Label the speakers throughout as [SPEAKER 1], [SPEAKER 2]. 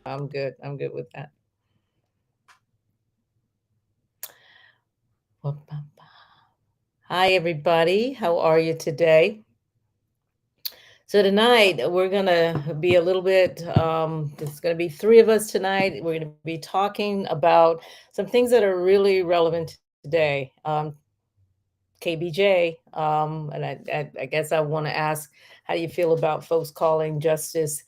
[SPEAKER 1] I'm good. I'm good with that. Hi, everybody. How are you today? So tonight we're gonna be a little bit. There's gonna be three of us tonight. We're gonna be talking about some things that are really relevant today. KBJ, and I guess I want to ask, how do you feel about folks calling Justice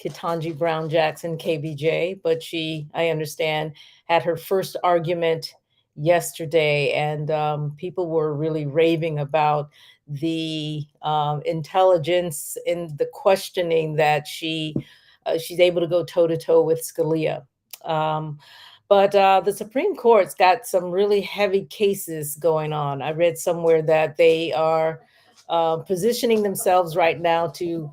[SPEAKER 1] Ketanji Brown Jackson KBJ? But she, I understand, had her first argument yesterday, and people were really raving about the intelligence in the questioning that she's able to go toe to toe with Scalia. Um, but the Supreme Court's got some really heavy cases going on. I read somewhere that they are positioning themselves right now to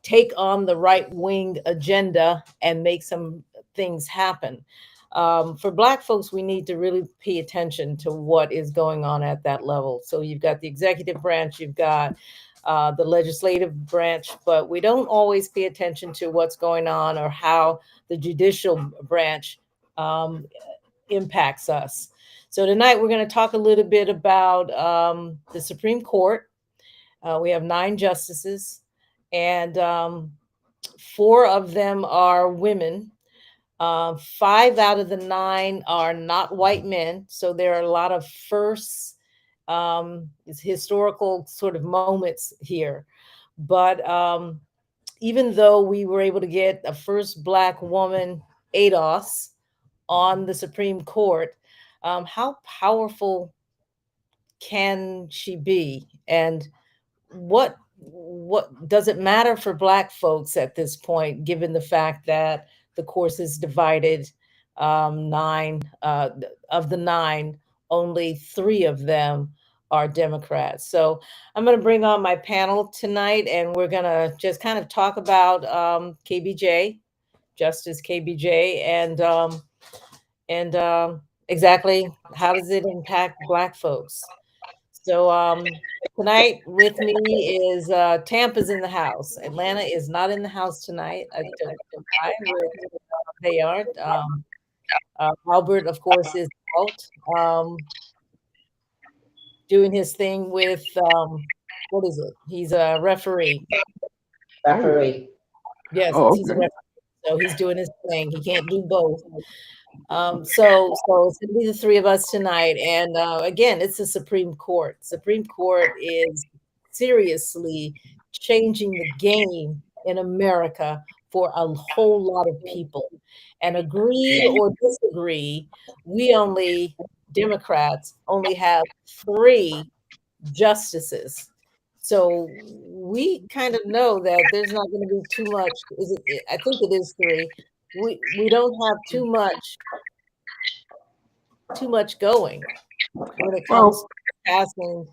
[SPEAKER 1] take on the right wing agenda and make some things happen. For Black folks, we need to really pay attention to what is going on at that level. So you've got the executive branch, you've got the legislative branch, but we don't always pay attention to what's going on or how the judicial branch um, impacts us. So tonight we're going to talk a little bit about the Supreme Court. We have nine justices, and four of them are women. Five out of the nine are not white men. So there are a lot of firsts, historical sort of moments here. But even though we were able to get a first Black woman, ADOS, on the Supreme Court, how powerful can she be? And what does it matter for Black folks at this point, given the fact that the course is divided? Nine of the nine, only three of them are Democrats. So I'm going to bring on my panel tonight, and we're going to just kind of talk about KBJ, Justice KBJ, and exactly how does it impact Black folks. So tonight with me is Tampa's in the house. Atlanta is not in the house tonight. I don't know why. They aren't. Albert, of course, is out doing his thing with what is it? He's a referee.
[SPEAKER 2] Oh,
[SPEAKER 3] Referee.
[SPEAKER 1] Yes,
[SPEAKER 2] oh,
[SPEAKER 1] he's a
[SPEAKER 2] okay.
[SPEAKER 1] referee. So he's doing his thing. He can't do both. So it's gonna be the three of us tonight, and again, it's the Supreme Court. Supreme Court is seriously changing the game in America for a whole lot of people. And agree or disagree, we only Democrats only have three justices. So we kind of know that there's not going to be too much. Is it? I think it is three. We don't have too much going when it
[SPEAKER 2] Well,
[SPEAKER 1] comes to passing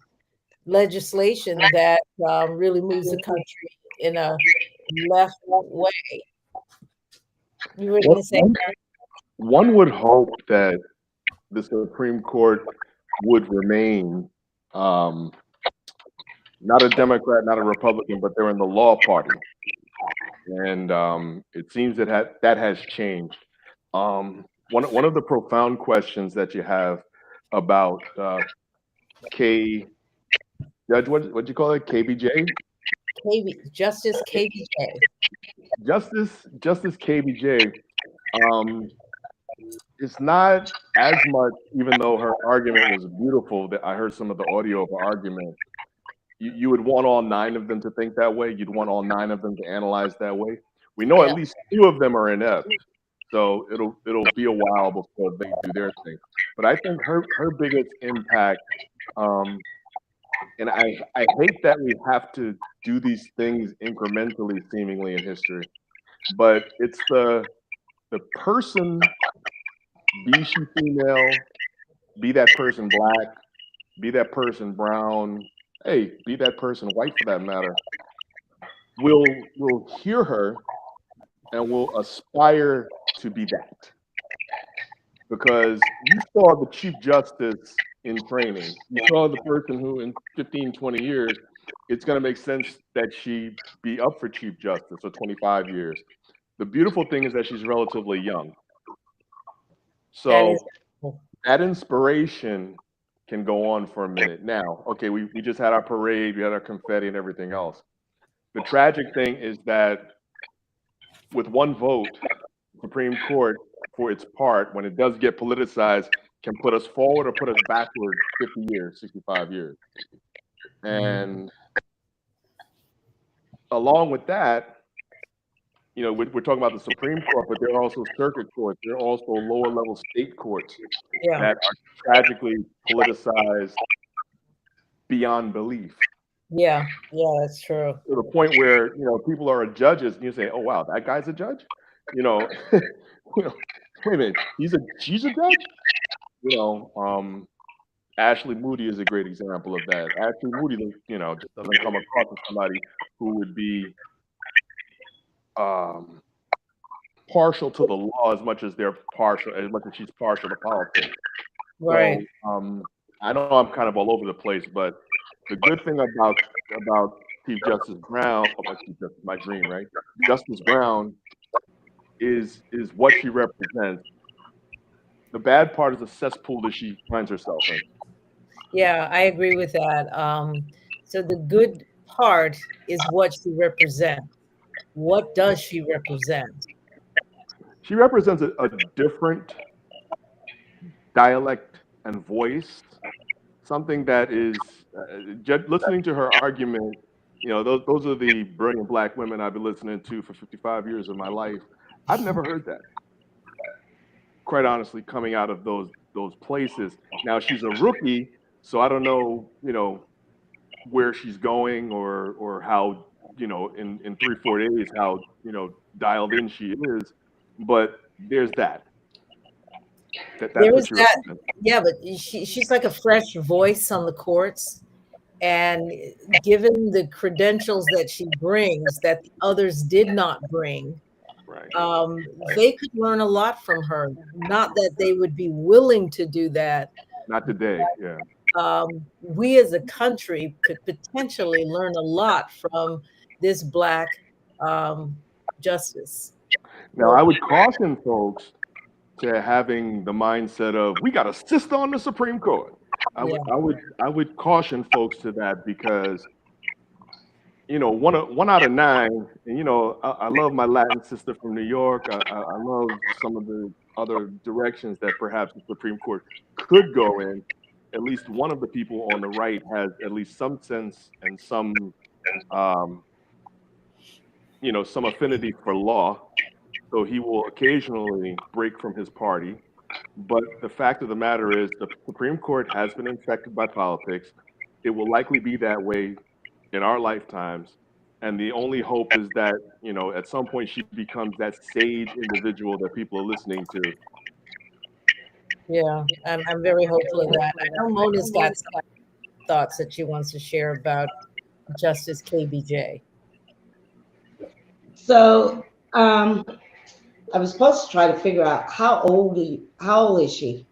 [SPEAKER 1] legislation that really moves the country in a left way. You were going
[SPEAKER 2] one,
[SPEAKER 1] to say,
[SPEAKER 2] one one would hope that the Supreme Court would remain um, not a Democrat, not a Republican, but they're in the law party, and it seems that has changed. One of the profound questions that you have about K what you call it, KBJ,
[SPEAKER 1] Justice KBJ?
[SPEAKER 2] Justice KBJ. Um, it's not as much, even though her argument was beautiful. That I heard some of the audio of her argument. You would want all nine of them to think that way. You'd want all nine of them to analyze that way. We know at
[SPEAKER 1] Yeah.
[SPEAKER 2] least two of them are inept, so it'll be a while before they do their thing. But I think her biggest impact, um, and I hate that we have to do these things incrementally, seemingly in history, but it's the person, be she female, be that person black, be that person brown, hey, be that person white for that matter, will hear her and will aspire to be that. Because you saw the Chief Justice in training. You saw the person who in 15, 20 years, it's going to make sense that she be up for Chief Justice, or 25 years. The beautiful thing is that she's relatively young.
[SPEAKER 1] That
[SPEAKER 2] So
[SPEAKER 1] is cool.
[SPEAKER 2] that inspiration can go on for a minute. Now, okay, we just had our parade, we had our confetti and everything else. The tragic thing is that with one vote, the Supreme Court, for its part, when it does get politicized, can put us forward or put us backward 50 years, 65 years. And along with that, you know, we're talking about the Supreme Court, but there are also circuit courts. There are also lower level state courts
[SPEAKER 1] Yeah.
[SPEAKER 2] that are tragically politicized beyond belief.
[SPEAKER 1] Yeah. Yeah, that's true.
[SPEAKER 2] To the point where, you know, people are judges and you say, oh, wow, that guy's a judge? You know, wait a minute, she's a judge? You know, Ashley Moody is a great example of that. Ashley Moody, you know, just doesn't come across as somebody who would be partial to the law as much as she's partial to politics.
[SPEAKER 1] Right.
[SPEAKER 2] So I know I'm kind of all over the place, but the good thing about Chief Justice Brown, my dream, right? Justice Brown is what she represents. The bad part is the cesspool that she finds herself in.
[SPEAKER 1] Yeah, I agree with that. So the good part is what she represents. What does she represent?
[SPEAKER 2] She represents a different dialect and voice, something that is, listening to her argument, you know, those are the brilliant Black women I've been listening to for 55 years of my life. I've never heard that, quite honestly, coming out of those places. Now, she's a rookie, so I don't know, you know, where she's going or how, you know, in 3-4 days, how, you know, dialed in she is, but there's that. That's
[SPEAKER 1] There
[SPEAKER 2] what
[SPEAKER 1] is
[SPEAKER 2] she
[SPEAKER 1] that.
[SPEAKER 2] represents.
[SPEAKER 1] Yeah, but she's like a fresh voice on the courts. And given the credentials that she brings that the others did not bring,
[SPEAKER 2] Right.
[SPEAKER 1] they could learn a lot from her. Not that they would be willing to do that.
[SPEAKER 2] Not today, yeah.
[SPEAKER 1] We as a country could potentially learn a lot from this Black justice.
[SPEAKER 2] Now, I would caution folks to having the mindset of we got a sister on the Supreme Court. I would caution folks to that because, you know, one out of 9, and you know, I love my Latin sister from New York. I love some of the other directions that perhaps the Supreme Court could go in. At least one of the people on the right has at least some sense and some, you know, some affinity for law. So he will occasionally break from his party. But the fact of the matter is the Supreme Court has been infected by politics. It will likely be that way in our lifetimes. And the only hope is that, you know, at some point she becomes that sage individual that people are listening to.
[SPEAKER 1] Yeah, I'm very hopeful of that. I know Mona's got some thoughts that she wants to share about Justice KBJ.
[SPEAKER 3] So I was supposed to try to figure out how old is she?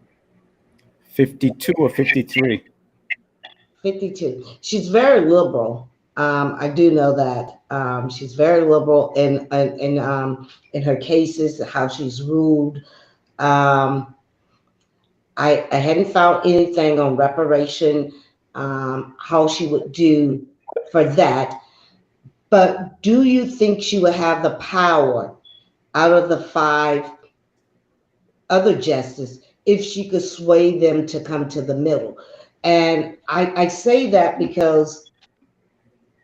[SPEAKER 4] 52 or 53.
[SPEAKER 3] 52. She's very liberal. I do know that she's very liberal in her cases, how she's ruled. I hadn't found anything on reparation, how she would do for that. But do you think she would have the power out of the 5 other justices if she could sway them to come to the middle? And I say that because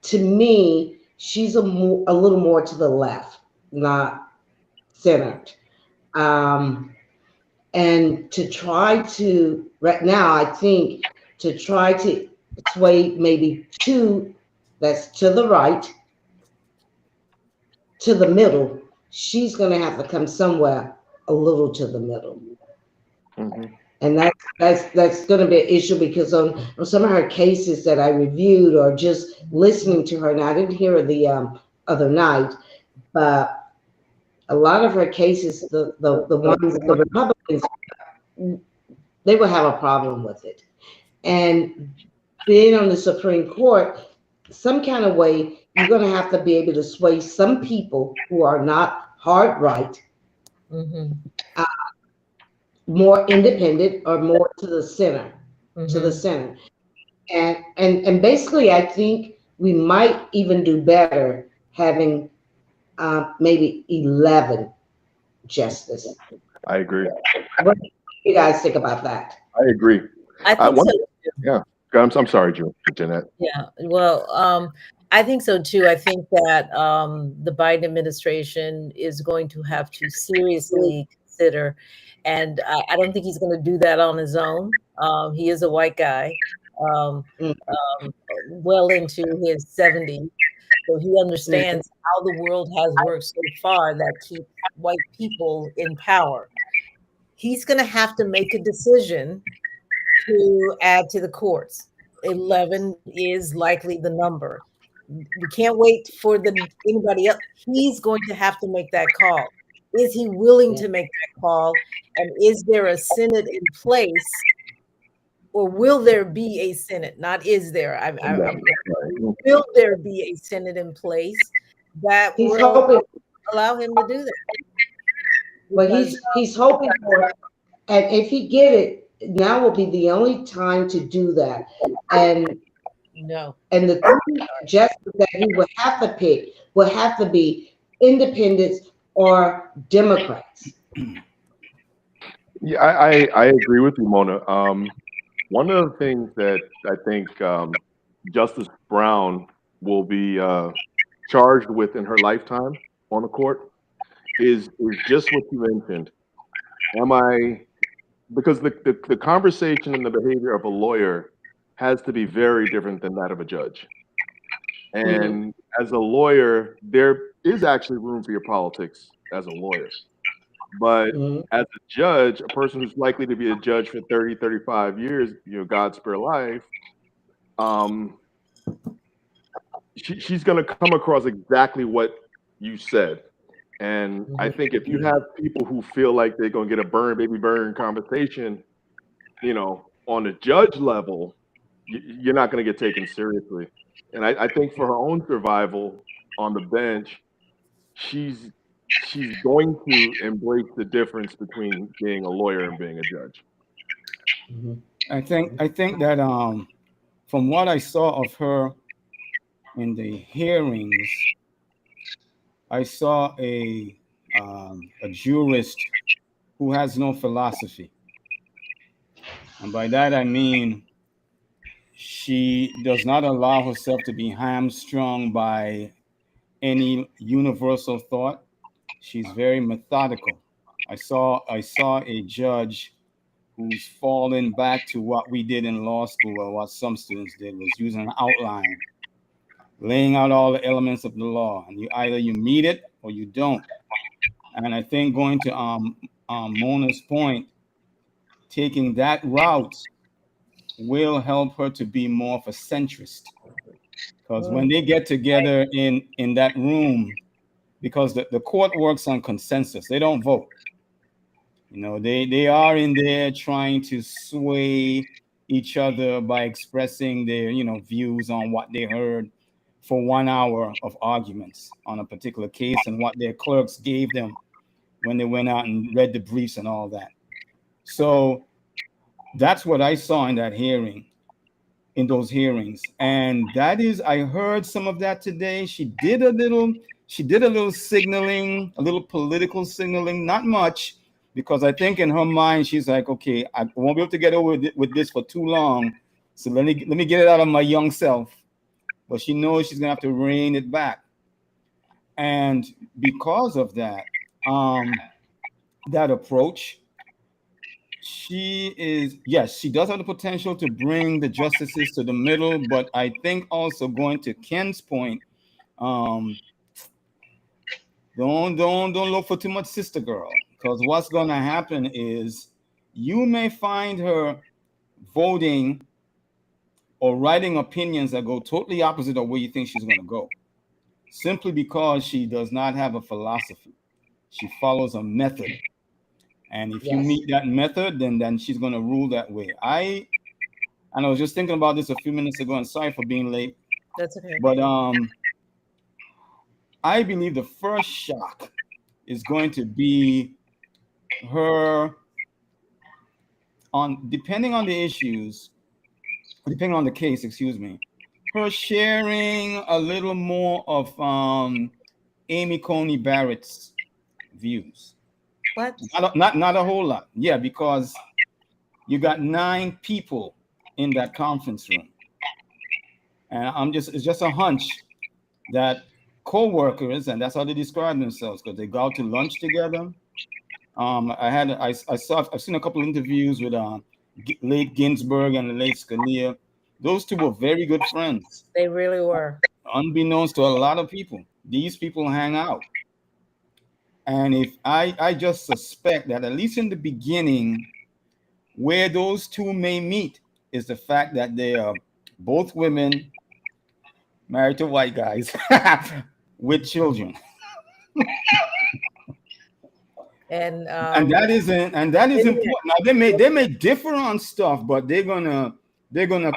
[SPEAKER 3] to me, she's a little more to the left, not centered. And to try to, right now, I think to try to sway maybe 2 that's to the right, to the middle, she's going to have to come somewhere a little to the middle.
[SPEAKER 2] Mm-hmm.
[SPEAKER 3] And that's going to be an issue because on some of her cases that I reviewed or just listening to her, and I didn't hear her the other night, but a lot of her cases, the ones the Republicans, they will have a problem with it. And being on the Supreme Court, some kind of way, you're going to have to be able to sway some people who are not hard right,
[SPEAKER 1] Mhm,
[SPEAKER 3] more independent, or more to the center, to the
[SPEAKER 1] mhm.
[SPEAKER 3] center. And basically, I think we might even do better having maybe 11 justices.
[SPEAKER 2] I agree.
[SPEAKER 3] What do you guys think about that?
[SPEAKER 2] I agree.
[SPEAKER 1] I
[SPEAKER 2] I
[SPEAKER 1] think so.
[SPEAKER 2] wonder. Yeah. I'm sorry, Jeanette.
[SPEAKER 1] Yeah, well, I think so too. I think that the Biden administration is going to have to seriously consider, and I don't think he's going to do that on his own. He is a white guy, um,
[SPEAKER 3] Mm,
[SPEAKER 1] well into his 70s, so he
[SPEAKER 3] mm,
[SPEAKER 1] understands how the world has worked so far that keeps white people in power. He's going to have to make a decision to add to the courts. 11 is likely the number. We can't wait for anybody else. He's going to have to make that call. Is he willing
[SPEAKER 3] yeah.
[SPEAKER 1] to make that call? And is there a Senate in place? Or will there be a Senate? Not is there. Will there be a Senate in place that
[SPEAKER 3] He's
[SPEAKER 1] will
[SPEAKER 3] hoping.
[SPEAKER 1] allow him to do that?
[SPEAKER 3] Well,
[SPEAKER 1] Because
[SPEAKER 3] he's hoping for it, and if he get it, now will be the only time to do that. And
[SPEAKER 1] no.
[SPEAKER 3] the three justices that he would have to pick would have to be independents or Democrats.
[SPEAKER 2] Yeah, I agree with you, Mona. One of the things that I think Justice Brown will be charged with in her lifetime on the court is just what you mentioned. Because the conversation and the behavior of a lawyer has to be very different than that of a judge. And as a lawyer, there is actually room for your politics as a lawyer. But
[SPEAKER 3] Mhm.
[SPEAKER 2] as a judge, a person who's likely to be a judge for 30, 35 years, God spare life, um, she's going to come across exactly what you said. And I think if you have people who feel like they're going to get a burn, baby burn conversation, on a judge level, you're not going to get taken seriously. And I think for her own survival on the bench, she's going to embrace the difference between being a lawyer and being a judge.
[SPEAKER 4] I think that from what I saw of her in the hearings, I saw a jurist who has no philosophy, and by that I mean she does not allow herself to be hamstrung by any universal thought. She's very methodical. I saw a judge who's fallen back to what we did in law school, or what some students did, was using an outline, laying out all the elements of the law, and either you meet it or you don't. And I think going to Mona's point, taking that route will help her to be more of a centrist. Because when they get together in that room, because the court works on consensus, they don't vote. They are in there trying to sway each other by expressing their views on what they heard for 1 hour of arguments on a particular case, and what their clerks gave them when they went out and read the briefs and all that. So that's what I saw in those hearings. And that is, I heard some of that today. She did a little signaling, a little political signaling, not much, because I think in her mind she's like, okay, I won't be able to get over with this for too long, so let me get it out of my young self. But she knows she's gonna have to rein it back, and because of that, that approach, she does have the potential to bring the justices to the middle. But I think also, going to Ken's point, don't look for too much sister girl, because what's going to happen is you may find her voting or writing opinions that go totally opposite of where you think she's going to go, simply because she does not have a philosophy. She follows a method. And if you
[SPEAKER 3] Yes.
[SPEAKER 4] meet that method, then she's going to rule that way. I was just thinking about this a few minutes ago, and sorry for being late.
[SPEAKER 1] That's okay.
[SPEAKER 4] But I believe the first shock is going to be her on, depending on the issues, depending on the case, excuse me, her sharing a little more of Amy Coney Barrett's views.
[SPEAKER 1] What?
[SPEAKER 4] Not a whole lot. Yeah, because you got 9 people in that conference room. And it's just a hunch that co-workers, and that's how they describe themselves, because they go out to lunch together. I've seen a couple of interviews with late Ginsburg and late Scalia. Those two were very good friends.
[SPEAKER 1] They really were.
[SPEAKER 4] Unbeknownst to a lot of people, these people hang out. And if I just suspect that at least in the beginning, where those two may meet is the fact that they are both women married to white guys with children.
[SPEAKER 1] And
[SPEAKER 4] that is important. Now they may differ on stuff, but they're gonna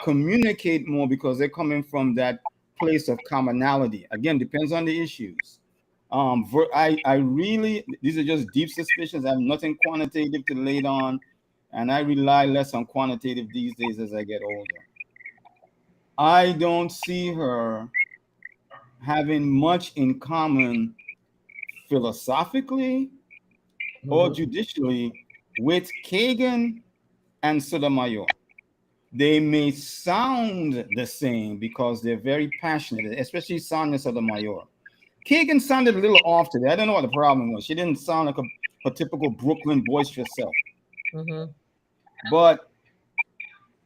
[SPEAKER 4] communicate more because they're coming from that place of commonality. Again, depends on the issues. I really, these are just deep suspicions. I have nothing quantitative to lay on, and I rely less on quantitative these days as I get older. I don't see her having much in common philosophically or judicially with Kagan and Sotomayor. They may sound the same because they're very passionate, especially Sonia Sotomayor. Kagan sounded a little off today. I don't know what the problem was. She didn't sound like a typical Brooklyn boisterous self.
[SPEAKER 1] Mm-hmm.
[SPEAKER 4] But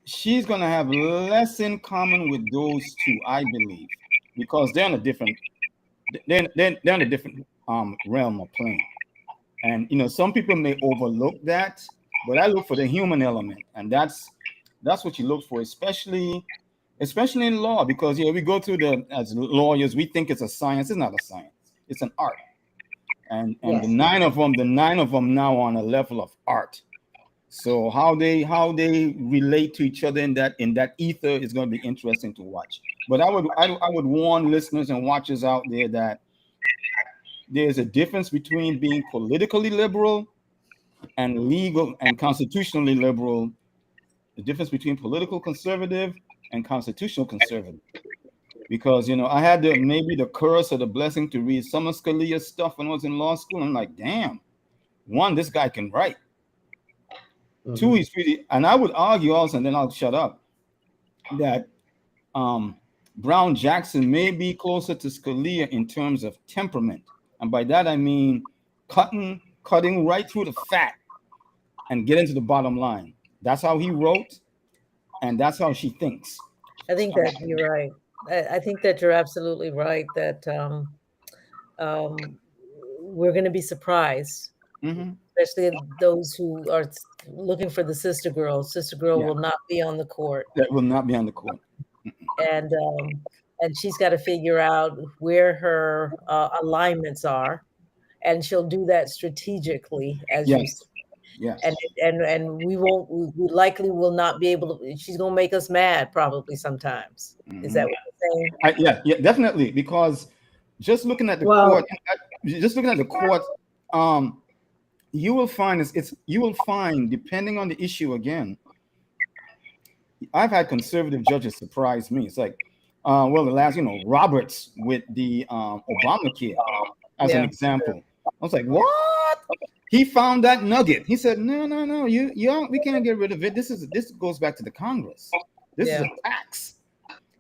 [SPEAKER 4] she's going to have less in common with those two, I believe, because they're on a different realm of plane. And some people may overlook that, but I look for the human element, and that's what you look for, especially in law, because we go through as lawyers, we think it's a science. It's not a science; it's an art. And yes. the nine of them now on a level of art. So how they relate to each other in that ether is going to be interesting to watch. But I would warn listeners and watchers out there that there's a difference between being politically liberal and legal and constitutionally liberal. The difference between political conservative and constitutional conservative. Because I had maybe the curse or the blessing to read some of Scalia's stuff when I was in law school. I'm like, damn, one, this guy can write. Mm-hmm. Two, he's pretty, and I would argue also, and then I'll shut up, that Brown Jackson may be closer to Scalia in terms of temperament. And by that I mean cutting right through the fat and getting to the bottom line. That's how he wrote, and that's how she thinks.
[SPEAKER 1] I think that you're right. I think that you're absolutely right that we're going to be surprised, mm-hmm. especially those who are looking for the sister girl. Sister girl will not be on the court.
[SPEAKER 4] That will not be on the court.
[SPEAKER 1] And she's got to figure out where her alignments are, and she'll do that strategically, as you said.
[SPEAKER 4] Yes.
[SPEAKER 1] And we likely will not be able to. She's going to make us mad probably sometimes. Mm-hmm. Is that what you're
[SPEAKER 4] saying? Yeah, definitely. Because just looking at the court, you will find depending on the issue again. I've had conservative judges surprise me. It's like, the last, Roberts with the Obamacare as an example. I was like, what? He found that nugget. He said, no, we can't get rid of it. This goes back to the Congress. This is a tax.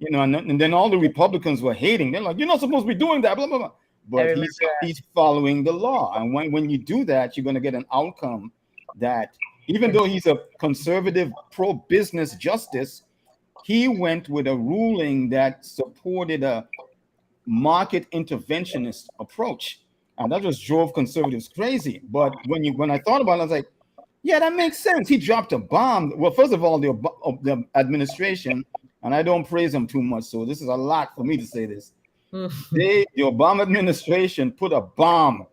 [SPEAKER 4] And then all the Republicans were hating. They're like, you're not supposed to be doing that, blah, blah, blah. But he's following the law. And when you do that, you're going to get an outcome that, even though he's a conservative pro-business justice, he went with a ruling that supported a market interventionist approach. And that just drove conservatives crazy. But when I thought about it, I was like, yeah, that makes sense. He dropped a bomb. Well, first of all, the administration, and I don't praise them too much, so this is a lot for me to say this. The Obama administration put a bomb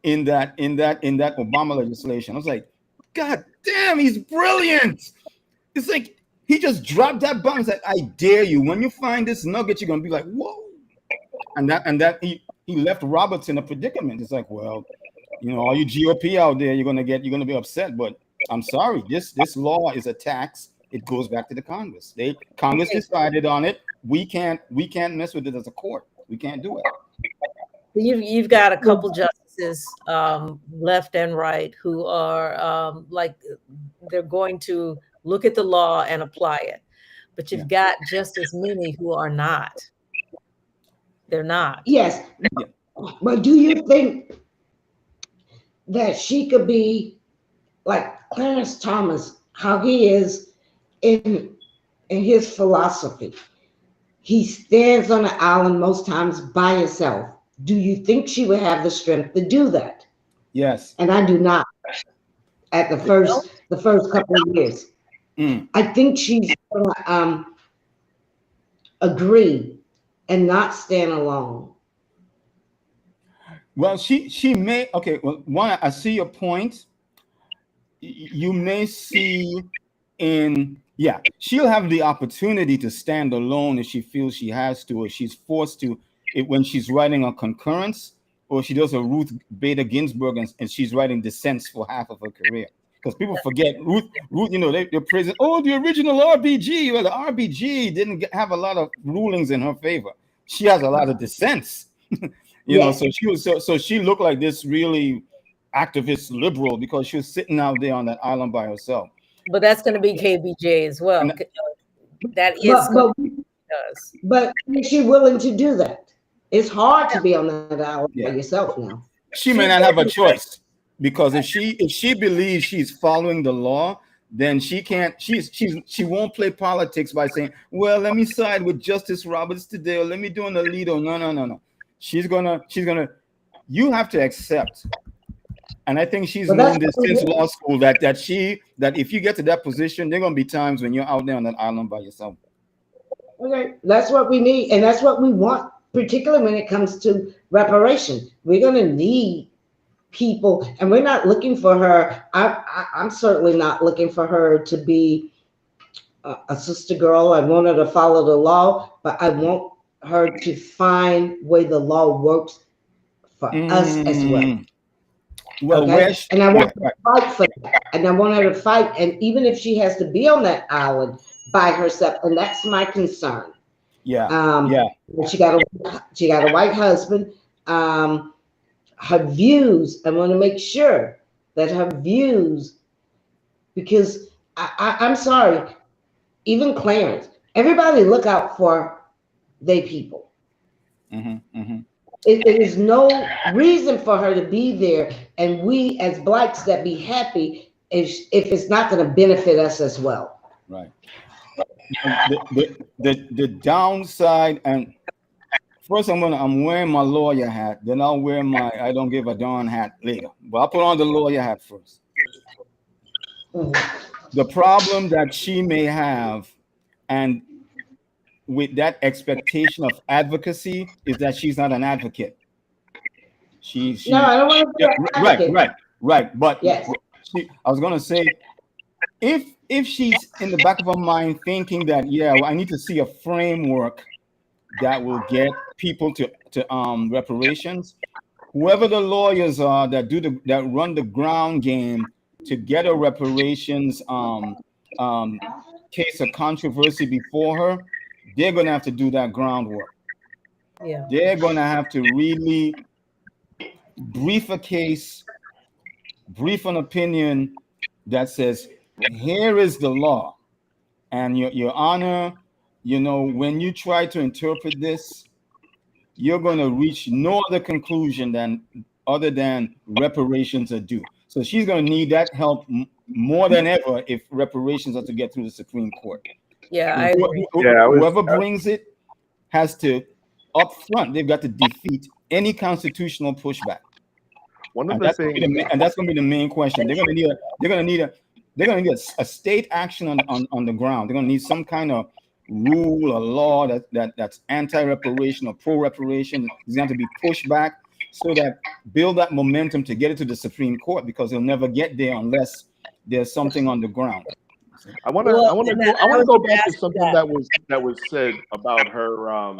[SPEAKER 4] in that Obama legislation. I was like, God damn, he's brilliant. It's like he just dropped that bomb. It's like, I dare you. When you find this nugget, you're gonna be like, whoa. And that he left Roberts in a predicament. It's like, well, you know, all you GOP out there, you're gonna be upset. But I'm sorry, this law is a tax. It goes back to the Congress. Congress decided on it. We can't mess with it as a court. We can't do it.
[SPEAKER 1] You've got a couple justices, left and right, who are like they're going to look at the law and apply it, but you've got just as many who are not. They're not.
[SPEAKER 3] Yes, but do you think that she could be like Clarence Thomas, how he is in his philosophy? He stands on an island most times by himself. Do you think she would have the strength to do that?
[SPEAKER 4] Yes.
[SPEAKER 3] And I do not. At the first couple of years, I think she's gonna agree and not stand alone.
[SPEAKER 4] Well, she may. Okay. Well, one, I see your point. You may see she'll have the opportunity to stand alone if she feels she has to, or she's forced to, when she's writing a concurrence, or she does a Ruth Bader Ginsburg and she's writing dissents for half of her career. Because people forget Ruth, you know, they're praising, the original RBG. Well, the RBG didn't have a lot of rulings in her favor. She has a lot of dissents, you know. So she looked like this really activist liberal because she was sitting out there on that island by herself.
[SPEAKER 1] But that's going to be KBJ as well. That is.
[SPEAKER 3] But is she willing to do that? It's hard to be on that island by yourself now.
[SPEAKER 4] She may not have a choice, because if she believes she's following the law, then she she won't play politics by saying, well, let me side with Justice Roberts today, or let me do an Alito. No. She's gonna. You have to accept. And I think she's known this since law school that if you get to that position, there are going to be times when you're out there on that island by yourself.
[SPEAKER 3] Okay, that's what we need, and that's what we want, particularly when it comes to reparation. We're going to need people, and we're not looking for her. I'm certainly not looking for her to be a sister girl. I want her to follow the law, but I want her to find way the law works for us as well.
[SPEAKER 4] Well,
[SPEAKER 3] okay? And I want her to fight for that. And I want her to fight. And even if she has to be on that island by herself, and that's my concern.
[SPEAKER 4] Yeah.
[SPEAKER 3] She got a white husband. Her views, I want to make sure that her views, because I'm sorry, even Clarence, everybody look out for they people. It is no reason for her to be there, and we as blacks that be happy if it's not going to benefit us as well.
[SPEAKER 4] Right. The downside, and first I'm wearing my lawyer hat, then I'll wear my I don't give a darn hat later. But I'll put on the lawyer hat first. The problem that she may have, and with that expectation of advocacy, is that she's not an advocate.
[SPEAKER 3] No, I don't want to be an advocate.
[SPEAKER 4] Right. But
[SPEAKER 3] yes.
[SPEAKER 4] I was going to say, if she's in the back of her mind thinking that, I need to see a framework that will get people to reparations, whoever the lawyers are that run the ground game to get a reparations case of controversy before her, they're going to have to do that groundwork.
[SPEAKER 1] Yeah.
[SPEAKER 4] They're going to have to really brief a case, brief an opinion that says, here is the law. And your honor, when you try to interpret this, you're going to reach no other conclusion other than reparations are due. So she's going to need that help more than ever if reparations are to get through the Supreme Court.
[SPEAKER 1] Yeah, I agree.
[SPEAKER 4] Whoever brings it has to, up front, they've got to defeat any constitutional pushback. That's going to be the main question. They're going to need a state action on the ground. They're going to need some kind of rule or law that's anti-reparation or pro-reparation. There's going to be pushed back so that build that momentum to get it to the Supreme Court, because they'll never get there unless there's something on the ground.
[SPEAKER 2] I want to go back to something that was said about her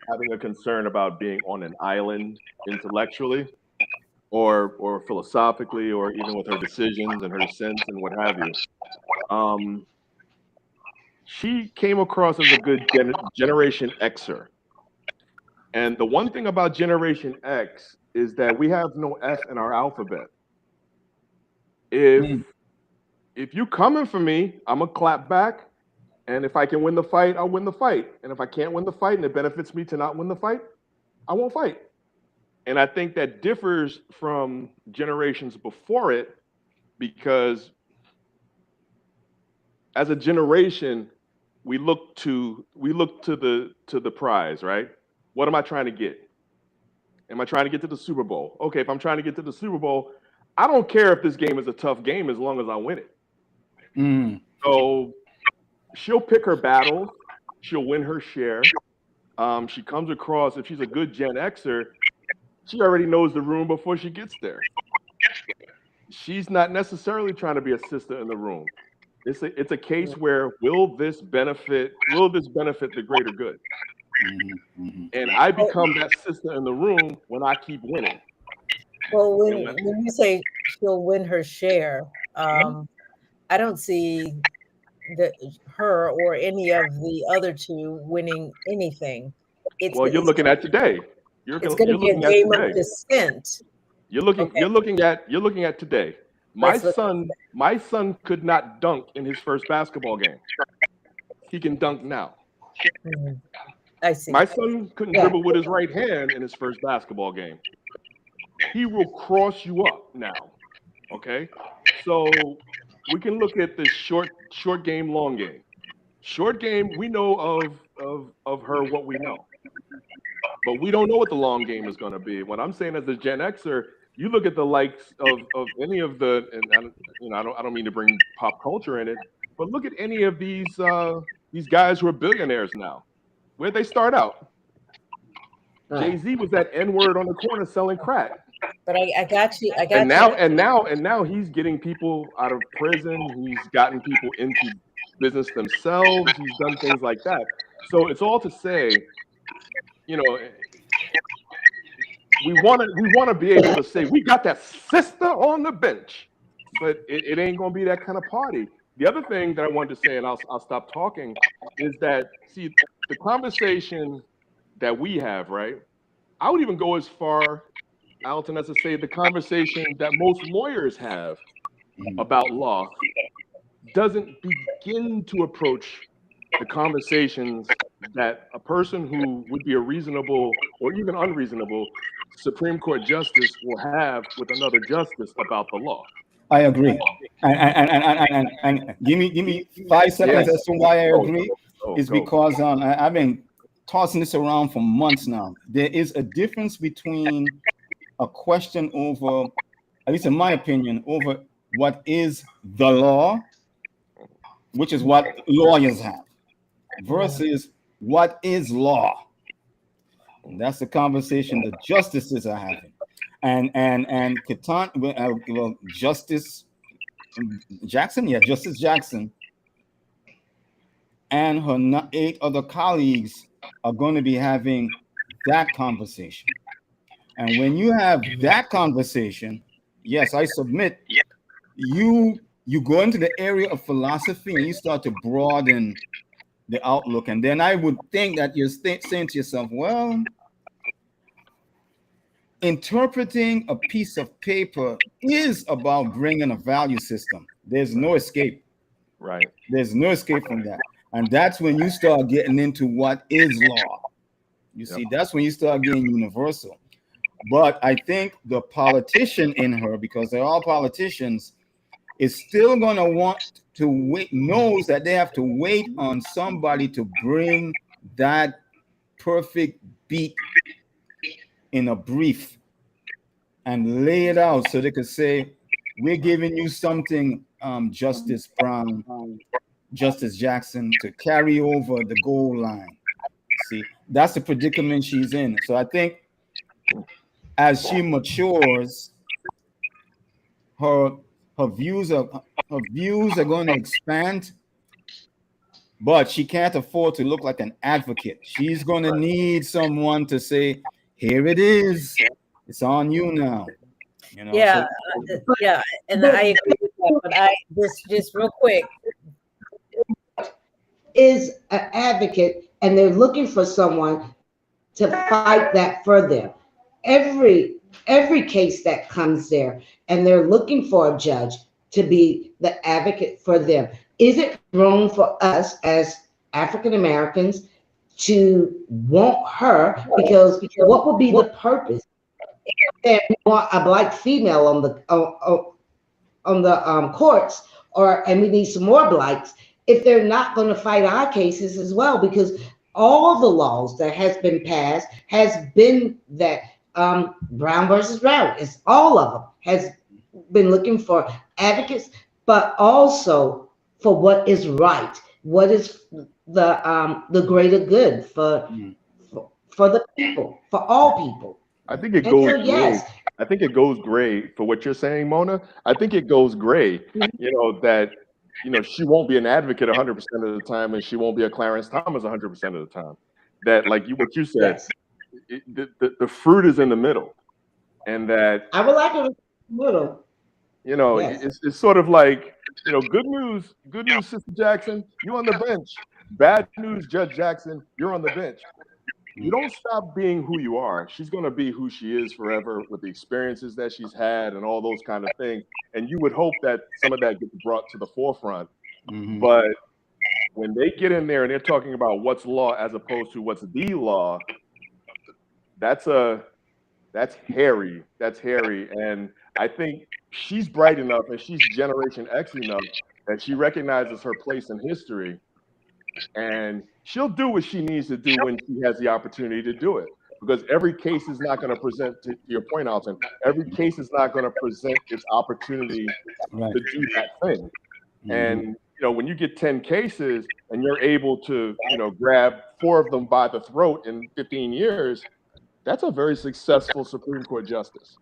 [SPEAKER 2] having a concern about being on an island intellectually or philosophically, or even with her decisions and her dissents and what have you. She came across as a good Generation Xer. And the one thing about Generation X is that we have no F in our alphabet. If you coming for me, I'm gonna clap back. And if I can win the fight, I'll win the fight. And if I can't win the fight and it benefits me to not win the fight, I won't fight. And I think that differs from generations before it, because as a generation, we look to the prize, right? What am I trying to get? Am I trying to get to the Super Bowl? Okay, if I'm trying to get to the Super Bowl, I don't care if this game is a tough game as long as I win it. So she'll pick her battles. She'll win her share. She comes across, if she's a good Gen Xer, she already knows the room before she gets there. She's not necessarily trying to be a sister in the room. It's a case where will this benefit the greater good? And I become that sister in the room when I keep winning.
[SPEAKER 1] Well, when you say she'll win her share, I don't see her or any of the other two winning anything.
[SPEAKER 2] You're looking at today.
[SPEAKER 1] It's going to be a game of dissent.
[SPEAKER 2] You're looking at today. My son could not dunk in his first basketball game. He can dunk now.
[SPEAKER 1] I see.
[SPEAKER 2] My son couldn't dribble with his right hand in his first basketball game. He will cross you up now. Okay? So we can look at the short game, long game. Short game, we know of her what we know. But we don't know what the long game is going to be. What I'm saying as a Gen Xer, you look at the likes of any of the, and I don't mean to bring pop culture in it, but look at any of these guys who are billionaires now. Where'd they start out? Jay-Z was that N-word on the corner selling crack.
[SPEAKER 1] But I got you.
[SPEAKER 2] And now he's getting people out of prison. He's gotten people into business themselves. He's done things like that. So it's all to say, you know, we want to be able to say we got that sister on the bench, but it ain't gonna be that kind of party. The other thing that I wanted to say, and I'll stop talking, is that see the conversation that we have, right? I would even go as far, Alton, as to say the conversation that most lawyers have about law doesn't begin to approach the conversations that a person who would be a reasonable or even unreasonable Supreme Court justice will have with another justice about the law.
[SPEAKER 4] I agree. And give me 5 seconds as to why I agree. Because I've been tossing this around for months now. There is a difference between a question over, at least in my opinion, over what is the law, which is what lawyers have, versus what is law. And that's the conversation the justices are having. And Justice Jackson, Justice Jackson and her 8 other colleagues are going to be having that conversation. And when you have that conversation, yes, I submit, you go into the area of philosophy and you start to broaden the outlook. And then I would think that you're saying to yourself, well, interpreting a piece of paper is about bringing a value system. There's no escape.
[SPEAKER 2] Right.
[SPEAKER 4] There's no escape from that. And that's when you start getting into what is law. You see, that's when you start getting universal. But I think the politician in her, because they're all politicians, is still going to want to wait, knows that they have to wait on somebody to bring that perfect beat in a brief and lay it out so they could say, we're giving you something, Justice Brown, Justice Jackson, to carry over the goal line. See, that's the predicament she's in. So I think as she matures, her views are going to expand, but she can't afford to look like an advocate. She's going to need someone to say, here it is. It's on you now. You know,
[SPEAKER 1] Yeah, yeah, and
[SPEAKER 3] but-
[SPEAKER 1] I agree with that. But I just real quick.
[SPEAKER 3] Is an advocate, and they're looking for someone to fight that for them. Every case that comes there, and they're looking for a judge to be the advocate for them. Is it wrong for us as African Americans to want her? Because what would be the purpose? If we want a black female on the courts, and we need some more blacks if they're not going to fight our cases as well, because all the laws that has been passed has been that Brown versus Brown, it's all of them has been looking for advocates, but also for what is right, what is the greater good for the people, for all people.
[SPEAKER 2] I think it
[SPEAKER 3] And
[SPEAKER 2] goes
[SPEAKER 3] so,
[SPEAKER 2] gray.
[SPEAKER 3] yes.
[SPEAKER 2] I think it goes gray for what you're saying, Mona. I think it goes gray, that, she won't be an advocate 100% of the time, and she won't be a Clarence Thomas 100% of the time. That, like what you said,
[SPEAKER 3] Yes.
[SPEAKER 2] the fruit is in the middle. And that,
[SPEAKER 3] I would like a little. Yes.
[SPEAKER 2] it's sort of like, good news, Sister Jackson, you're on the bench. Bad news, Judge Jackson, you're on the bench. You don't stop being who you are. She's going to be who she is forever with the experiences that she's had and all those kind of things. And you would hope that some of that gets brought to the forefront.
[SPEAKER 4] Mhm.
[SPEAKER 2] But when they get in there and they're talking about what's law as opposed to what's the law, that's hairy. That's hairy. And I think she's bright enough and she's Generation X enough that she recognizes her place in history. And she'll do what she needs to do when she has the opportunity to do it. Because every case is not going to present, to your point, Alton, every case is not going to present its opportunity
[SPEAKER 4] Right.
[SPEAKER 2] to do that thing.
[SPEAKER 4] Mhm.
[SPEAKER 2] And, when you get 10 cases and you're able to, grab 4 of them by the throat in 15 years, that's a very successful Supreme Court justice.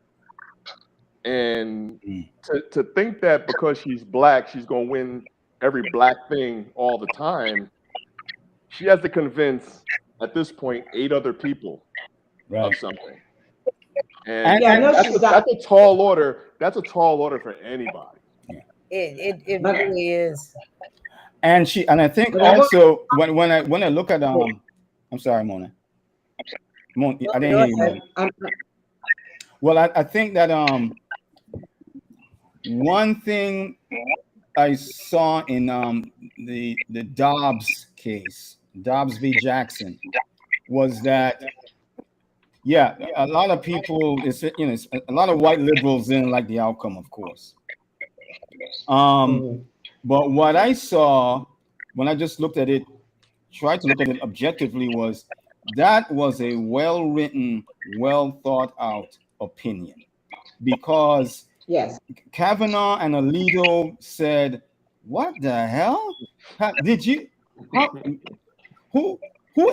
[SPEAKER 2] And to think that because she's black, she's going to win every black thing all the time, she has to convince, at this point, 8 other people of something. And
[SPEAKER 3] Yeah, I know
[SPEAKER 2] that's,
[SPEAKER 3] she's
[SPEAKER 2] that's a tall order. That's a tall order for anybody.
[SPEAKER 1] It really is.
[SPEAKER 4] And I think also when I look at I'm sorry, Mona. I didn't hear you, Mona. Well, I think that one thing I saw in the Dobbs case, Dobbs v. Jackson, was that a lot of people, a lot of white liberals didn't like the outcome, of course. But what I saw when I just looked at it, tried to look at it objectively, was that was a well-written, well-thought-out opinion, because
[SPEAKER 3] Yes.
[SPEAKER 4] Kavanaugh and Alito said, "What the hell? Who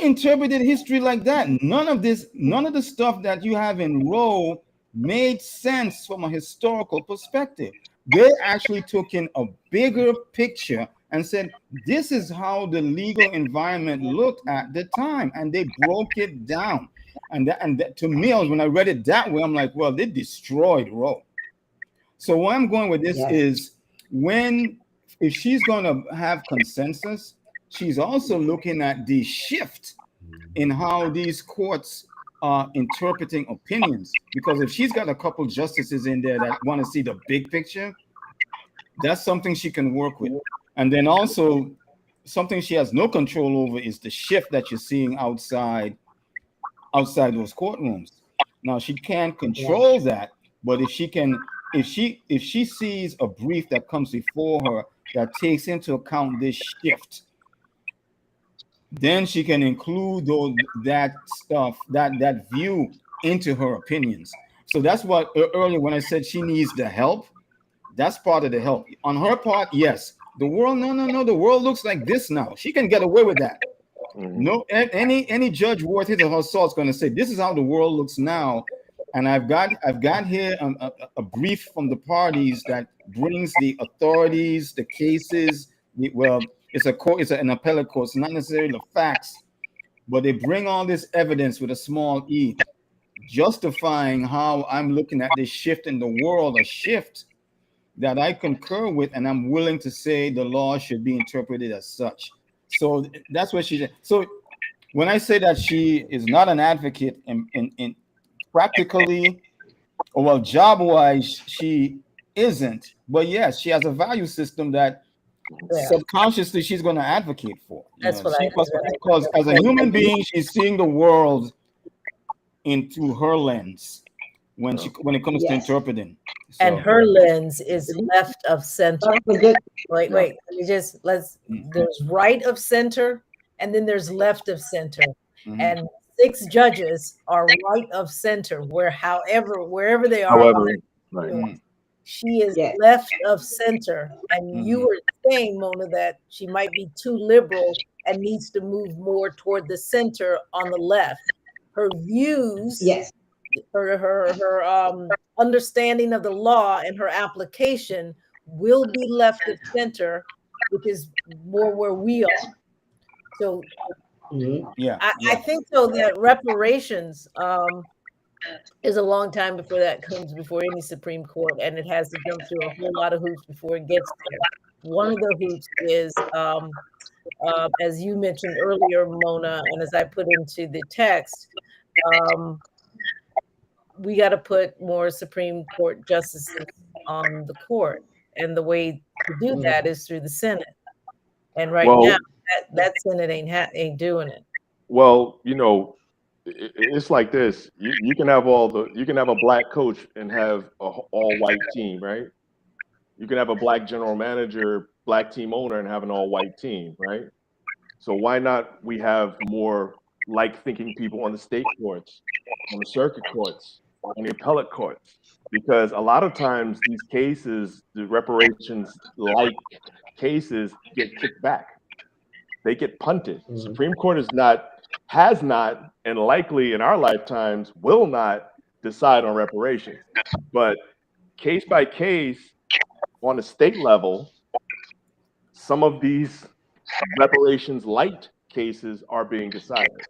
[SPEAKER 4] interpreted history like that? None of the stuff that you have in Roe made sense from a historical perspective. They actually took in a bigger picture and said, this is how the legal environment looked at the time, and they broke it down. And that, to me, when I read it that way, I'm like, well, they destroyed Roe. So where I'm going with this is, if she's going to have consensus, she's also looking at the shift in how these courts are interpreting opinions. Because if she's got a couple justices in there that want to see the big picture, that's something she can work with. And then also something she has no control over is the shift that you're seeing outside those courtrooms. Now, she can't control that, but if she sees a brief that comes before her that takes into account this shift, then she can include that stuff, that view into her opinions. So that's what earlier when I said she needs the help, that's part of the help. On her part, yes. The world, no. The world looks like this now. She can get away with that. No, any judge worth his or her salt is going to say this is how the world looks now. And I've got here a brief from the parties that brings the authorities, the cases, it's a court, it's an appellate court. It's not necessarily the facts, but they bring all this evidence with a small e, justifying how I'm looking at this shift in the world, a shift that I concur with, and I'm willing to say the law should be interpreted as such. So that's what she did. So when I say that she is not an advocate in practically, or well, job-wise, she isn't. But yes, she has a value system that subconsciously she's going to advocate for.
[SPEAKER 1] That's what
[SPEAKER 4] because as a human being, she's seeing the world into her lens when it comes to interpreting. So,
[SPEAKER 1] and her lens is left of center. Wait, there's right of center, and then there's left of center.
[SPEAKER 4] Mhm.
[SPEAKER 1] And 6 judges are right of center, wherever they are.
[SPEAKER 2] Right.
[SPEAKER 1] She is left of center. And you were saying, Mona, that she might be too liberal and needs to move more toward the center on the left. Her views, her understanding of the law and her application will be left of center, which is more where we are. So I think so that reparations is a long time before that comes before any Supreme Court, and it has to jump through a whole lot of hoops before it gets there. One of the hoops is, as you mentioned earlier, Mona, and as I put into the text, we got to put more Supreme Court justices on the court, and the way to do that is through the Senate. And right now, that Senate ain't doing it.
[SPEAKER 2] Well, it's like this. You can have a black coach and have a all white team, right? You can have a black general manager, black team owner, and have an all white team, right? So why not we have more like thinking people on the state courts, on the circuit courts, on the appellate courts? Because a lot of times these cases, the reparations like cases, get kicked back. They get punted. Supreme Court has not, and likely in our lifetimes will not decide on reparations. But case by case, on a state level, some of these reparations light cases are being decided.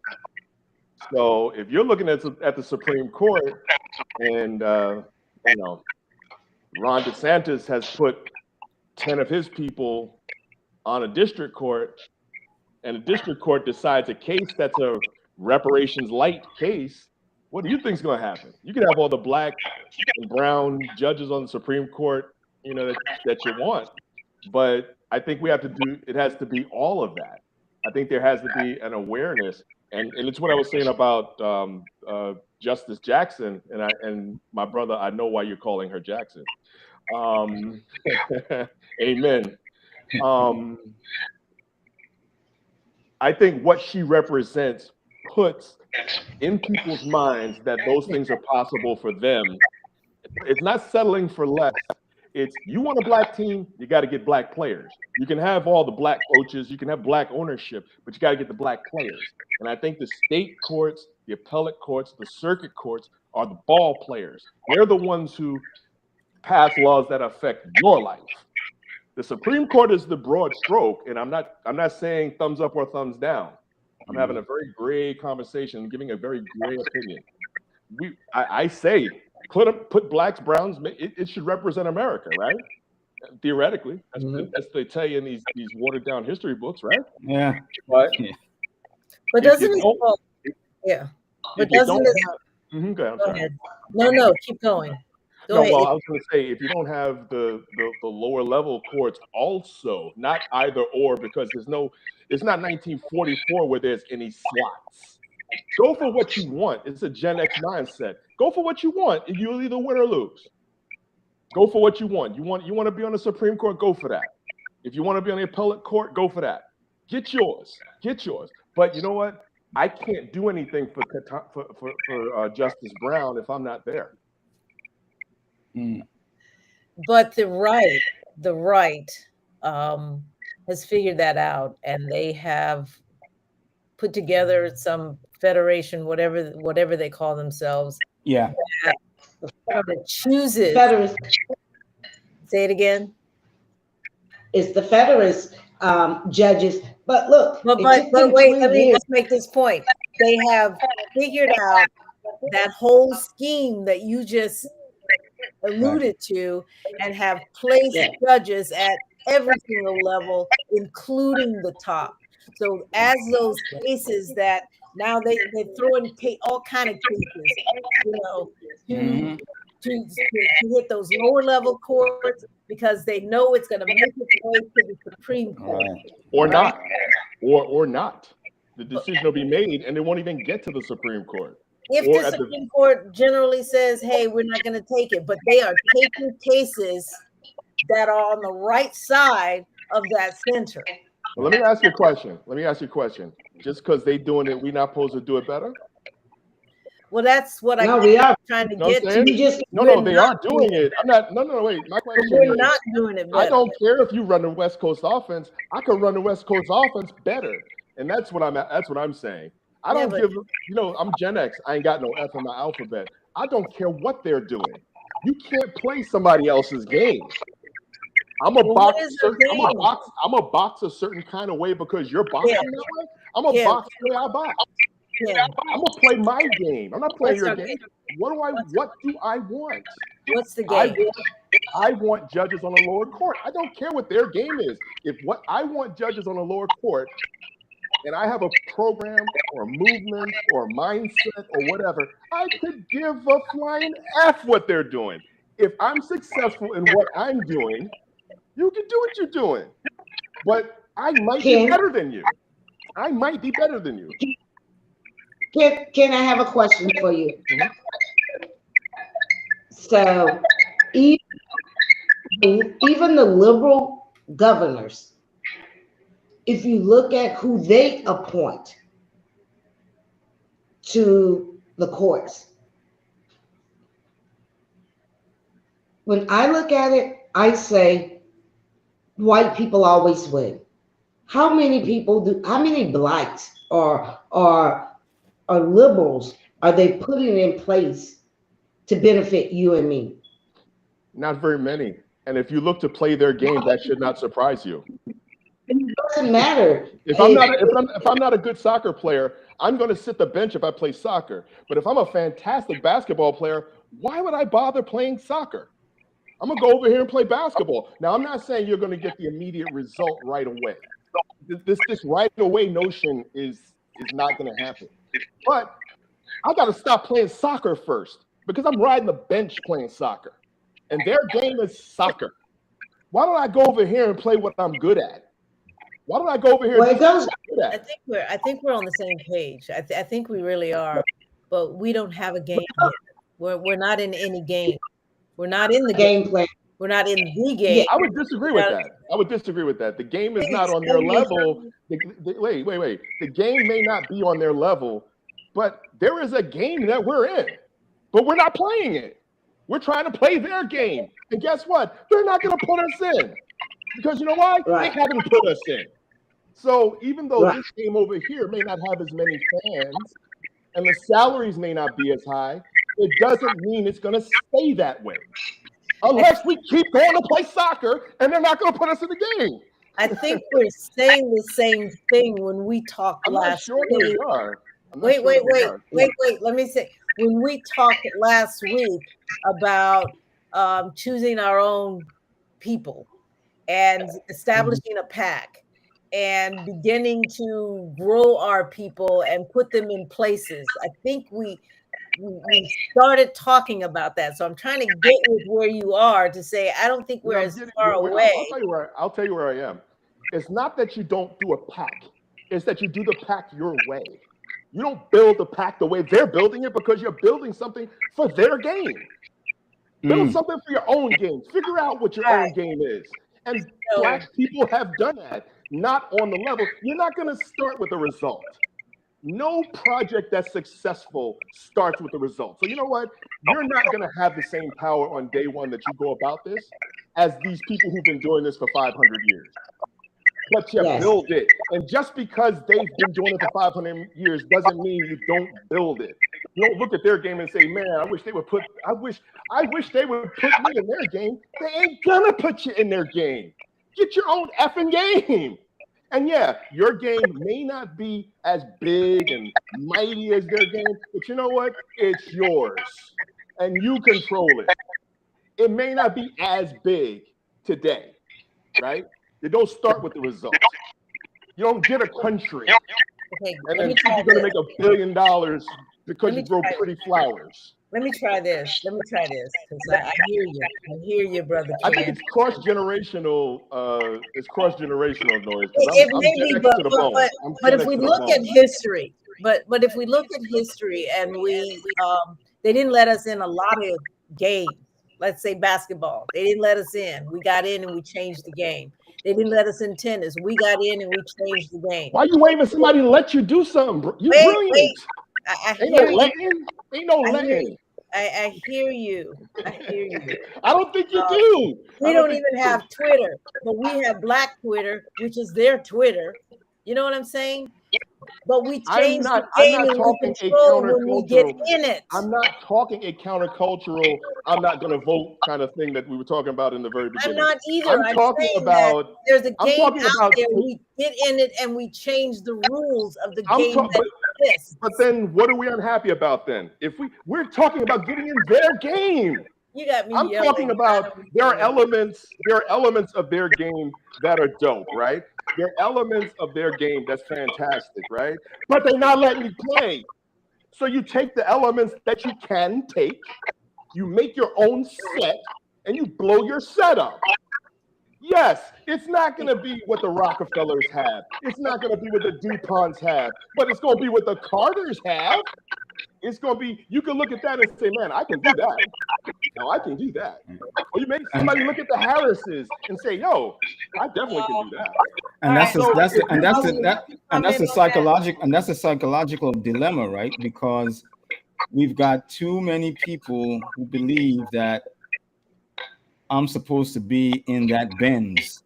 [SPEAKER 2] So if you're looking at the Supreme Court, and Ron DeSantis has put 10 of his people on a district court, and a district court decides a case that's a reparations light case, what do you think is going to happen? You could have all the black and brown judges on the Supreme Court, that you want, but I think it has to be all of that. I think there has to be an awareness, and it's what I was saying about Justice Jackson, and my brother, I know why you're calling her Jackson. Amen. I think what she represents puts in people's minds that those things are possible for them. It's not settling for less. It's, you want a black team, you got to get black players. You can have all the black coaches, you can have black ownership, but you got to get the black players. And I think the state courts, the appellate courts, the circuit courts are the ball players. They're the ones who pass laws that affect your life. The Supreme Court is the broad stroke, and I'm not saying thumbs up or thumbs down. I'm having a very gray conversation, giving a very gray opinion. I say put blacks, browns. It should represent America, right? Theoretically, that's what they tell you in these watered down history books, right?
[SPEAKER 4] Yeah.
[SPEAKER 1] But doesn't it? Yeah. But doesn't it?
[SPEAKER 2] Go
[SPEAKER 1] ahead. No, keep going.
[SPEAKER 2] No, well, I was going to say, if you don't have the lower level courts also, not either or, because it's not 1944 where there's any slots. Go for what you want. It's a Gen X mindset. Go for what you want, and you'll either win or lose. Go for what you want. You want to be on the Supreme Court? Go for that. If you want to be on the appellate court, go for that. Get yours. But you know what? I can't do anything for Justice Brown if I'm not there.
[SPEAKER 1] But the right has figured that out, and they have put together some federation, whatever they call themselves.
[SPEAKER 4] Yeah.
[SPEAKER 1] That chooses.
[SPEAKER 3] Federalists.
[SPEAKER 1] Say it again.
[SPEAKER 3] It's the Federalists judges. But look,
[SPEAKER 1] But
[SPEAKER 3] it took them
[SPEAKER 1] wait,
[SPEAKER 3] 20
[SPEAKER 1] let me
[SPEAKER 3] years.
[SPEAKER 1] just make this point. They have figured out that whole scheme that you just alluded to, and have placed
[SPEAKER 3] Yeah.
[SPEAKER 1] judges at every single level, including the top. So as those cases that now they throw in all kind of cases, you know,
[SPEAKER 4] Mhm.
[SPEAKER 1] to hit those lower level courts, because they know it's going to make its way to the Supreme Court.
[SPEAKER 4] Right.
[SPEAKER 2] Or not, or not. The decision will be made, and it won't even get to the Supreme Court.
[SPEAKER 1] If
[SPEAKER 2] Or
[SPEAKER 1] the
[SPEAKER 2] at the-
[SPEAKER 1] Supreme Court generally says, hey, we're not going to take it, but they are taking cases that are on the right side of that center.
[SPEAKER 2] Well, let me ask you a question. Just because they doing it, we not supposed to do it better?
[SPEAKER 1] Well, that's what
[SPEAKER 3] No,
[SPEAKER 1] I'm
[SPEAKER 3] we are.
[SPEAKER 1] trying to
[SPEAKER 2] You know what
[SPEAKER 1] get
[SPEAKER 2] I'm
[SPEAKER 1] to.
[SPEAKER 2] saying?
[SPEAKER 3] You
[SPEAKER 2] No,
[SPEAKER 3] just
[SPEAKER 2] they are doing it. I'm not. No, wait. My
[SPEAKER 1] But
[SPEAKER 2] question
[SPEAKER 1] we're
[SPEAKER 2] is,
[SPEAKER 1] not doing it
[SPEAKER 2] I
[SPEAKER 1] better.
[SPEAKER 2] don't care if you run the West Coast offense. I could run the West Coast offense better, and that's what I'm saying. I
[SPEAKER 1] Yeah,
[SPEAKER 2] don't
[SPEAKER 1] but-
[SPEAKER 2] give. I'm Gen X. I ain't got no F in my alphabet. I don't care what they're doing. You can't play somebody else's game. I'm a
[SPEAKER 1] Well,
[SPEAKER 2] box.
[SPEAKER 1] what is their game?
[SPEAKER 2] I'm a box a certain kind of way because you're boxing
[SPEAKER 1] Yeah.
[SPEAKER 2] that way. I'm a
[SPEAKER 1] Yeah.
[SPEAKER 2] box the way I box.
[SPEAKER 1] Yeah.
[SPEAKER 2] I'm gonna play my game. I'm not playing
[SPEAKER 1] What's
[SPEAKER 2] your
[SPEAKER 1] our
[SPEAKER 2] game.
[SPEAKER 1] game?
[SPEAKER 2] What do I want?
[SPEAKER 1] What's the
[SPEAKER 2] I
[SPEAKER 1] game?
[SPEAKER 2] want judges on the lower court. I don't care what their game is. If what I want judges on the lower court, and I have a program or a movement or a mindset or whatever, I could give a flying F what they're doing. If I'm successful in what I'm doing, you can do what you're doing. But I might be better than you.
[SPEAKER 3] Can I have a question for you?
[SPEAKER 2] Mhm.
[SPEAKER 3] So even the liberal governors, if you look at who they appoint to the courts, when I look at it, I say white people always win. How many blacks or liberals are they putting in place to benefit you and me?
[SPEAKER 2] Not very many. And if you look to play their game, that should not surprise you.
[SPEAKER 3] It doesn't matter.
[SPEAKER 2] If I'm not a good soccer player, I'm going to sit the bench if I play soccer. But if I'm a fantastic basketball player, why would I bother playing soccer? I'm going to go over here and play basketball. Now, I'm not saying you're going to get the immediate result right away. This right away notion is not going to happen. But I got to stop playing soccer first because I'm riding the bench playing soccer. And their game is soccer. Why don't I go over here and play what I'm good at? Why don't I go over here?
[SPEAKER 3] Well, it goes.
[SPEAKER 1] I think we're on the same page. I think we really are, but we don't have a game yet. We're not in any game. We're not in the game.
[SPEAKER 3] Game plan.
[SPEAKER 1] We're not in the game.
[SPEAKER 2] I would disagree with that. The game is not on their level. Wait. The game may not be on their level, but there is a game that we're in, but we're not playing it. We're trying to play their game. And guess what? They're not going to put us in. Because you know why?
[SPEAKER 3] Right.
[SPEAKER 2] They haven't put us in. So even though
[SPEAKER 3] Right.
[SPEAKER 2] this game over here may not have as many fans and the salaries may not be as high, it doesn't mean it's going to stay that way. Unless we keep going to play soccer and they're not going to put us in the game.
[SPEAKER 1] I think we're saying the same thing when we talked
[SPEAKER 2] I'm not
[SPEAKER 1] last
[SPEAKER 2] sure that
[SPEAKER 1] week.
[SPEAKER 2] we are.
[SPEAKER 1] Wait. Let me say, when we talked last week about choosing our own people and establishing a pack and beginning to grow our people and put them in places, I think we started talking about that. So I'm trying to get with where you are to say, I don't think we're as far away.
[SPEAKER 2] I'll tell you where I am. It's not that you don't do a pack. It's that you do the pack your way. You don't build the pack the way they're building it because you're building something for their game. Build something for your own game. Figure out what your own game is. And Black people have done that, not on the level. You're not going to start with a result. No project that's successful starts with the result. So you know what? You're not going to have the same power on day one that you go about this as these people who've been doing this for 500 years. But you build it. And just because they've been doing it for 500 years doesn't mean you don't build it. You don't look at their game and say, man, I wish they would put me in their game. They ain't gonna put you in their game. Get your own effing game. And yeah, your game may not be as big and mighty as their game, but you know what? It's yours, and you control it. It may not be as big today, right? You don't start with the results. You don't get a country
[SPEAKER 1] Okay,
[SPEAKER 2] and
[SPEAKER 1] let
[SPEAKER 2] then
[SPEAKER 1] me
[SPEAKER 2] think
[SPEAKER 1] try
[SPEAKER 2] you're going to
[SPEAKER 1] this.
[SPEAKER 2] make $1 billion because
[SPEAKER 1] Let me
[SPEAKER 2] you grow
[SPEAKER 1] try it.
[SPEAKER 2] pretty flowers.
[SPEAKER 1] Let me try this. Let me try this. Because I hear you. I hear you, brother
[SPEAKER 2] I think
[SPEAKER 1] Ken.
[SPEAKER 2] it's cross-generational. It's cross-generational noise.
[SPEAKER 1] It
[SPEAKER 2] I'm
[SPEAKER 1] may
[SPEAKER 2] Gen
[SPEAKER 1] be,
[SPEAKER 2] X
[SPEAKER 1] but
[SPEAKER 2] to the bone. I'm
[SPEAKER 1] but
[SPEAKER 2] Gen
[SPEAKER 1] if
[SPEAKER 2] X
[SPEAKER 1] we
[SPEAKER 2] to the
[SPEAKER 1] look at
[SPEAKER 2] bone.
[SPEAKER 1] history, but if we look at history and we they didn't let us in a lot of games. Let's say basketball. They didn't let us in. We got in and we changed the game. They didn't let us in tennis. We got in and we changed the game.
[SPEAKER 2] Why are you waiting for somebody to let you do something? Bro? You
[SPEAKER 1] Wait,
[SPEAKER 2] brilliant.
[SPEAKER 1] wait. I
[SPEAKER 2] Ain't
[SPEAKER 1] hear
[SPEAKER 2] no
[SPEAKER 1] you.
[SPEAKER 2] letting. Ain't no
[SPEAKER 1] I hear
[SPEAKER 2] letting.
[SPEAKER 1] you. I hear you. I hear you.
[SPEAKER 2] I don't think you do.
[SPEAKER 1] We
[SPEAKER 2] I
[SPEAKER 1] don't
[SPEAKER 2] think
[SPEAKER 1] even
[SPEAKER 2] you do.
[SPEAKER 1] have Twitter, but we have Black Twitter, which is their Twitter. You know what I'm saying? But we change the
[SPEAKER 2] I'm
[SPEAKER 1] game
[SPEAKER 2] not
[SPEAKER 1] and we
[SPEAKER 2] talking a
[SPEAKER 1] control when we get
[SPEAKER 2] countercultural.
[SPEAKER 1] in it.
[SPEAKER 2] I'm not talking a countercultural, I'm not going to vote kind of thing that we were talking about in the very
[SPEAKER 1] I'm
[SPEAKER 2] beginning.
[SPEAKER 1] not either.
[SPEAKER 2] I'm
[SPEAKER 1] I'm
[SPEAKER 2] talking
[SPEAKER 1] saying
[SPEAKER 2] about.
[SPEAKER 1] that there's a
[SPEAKER 2] I'm
[SPEAKER 1] game
[SPEAKER 2] talking
[SPEAKER 1] out
[SPEAKER 2] about.
[SPEAKER 1] there. We get in it and we change the rules of the
[SPEAKER 2] I'm
[SPEAKER 1] game
[SPEAKER 2] talking,
[SPEAKER 1] that exists.
[SPEAKER 2] but then what are we unhappy about then? If we're talking about getting in their game.
[SPEAKER 1] You got me
[SPEAKER 2] I'm
[SPEAKER 1] yelling.
[SPEAKER 2] talking about there are elements of their game that are dope, right? There are elements of their game that's fantastic, right? But they're not letting you play. So you take the elements that you can take, you make your own set, and you blow your set up. Yes, it's not going to be what the Rockefellers have. It's not going to be what the DuPonts have, but it's going to be what the Carters have. It's going to be, you can look at that and say, man, I can do that. No, I can do that. Or you make somebody look at the Harrises and say, yo, I definitely can do that.
[SPEAKER 4] And that's
[SPEAKER 1] All right.
[SPEAKER 4] a psychological dilemma, right? Because we've got too many people who believe that I'm supposed to be in that Benz,